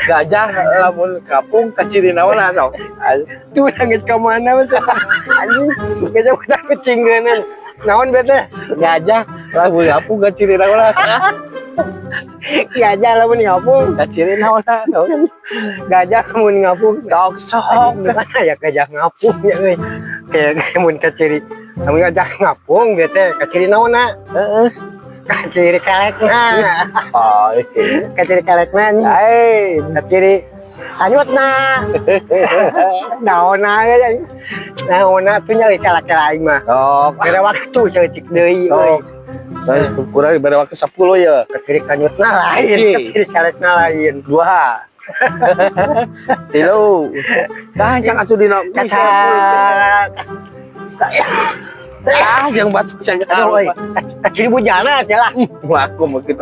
gajah lamun kapung kaciri naon sok. Tuh nangis ke mana mas? Anjing, gajah udah kecingenan. Naon bete? Gajah lamun kapung kaciri naon. Gajah lamun ngapung. Kaciri naon. Gajah lamun ngapung. Sok sok. Mana ya gajah ngapung ya euy. Kayak mun kaciri. Lamun gajah ngapung bete kaciri naon na? Heeh. Kaciri kalekna. Oh. Kaciri kalekna nih. Kaciri anyutna. Naonna ya. Naonna tuh nyari kalak-kalak aing mah. Oh, Bere waktu seutik deui euy. saya kurang pada waktu 10 ya. Kaciri kanyutna lain, kaciri kalekna lain. 2. 3. Kancang atuh dina bisa. Jangan batuk jangan. Aduh, kaciri bujana aja lah. Wah, aku mau kita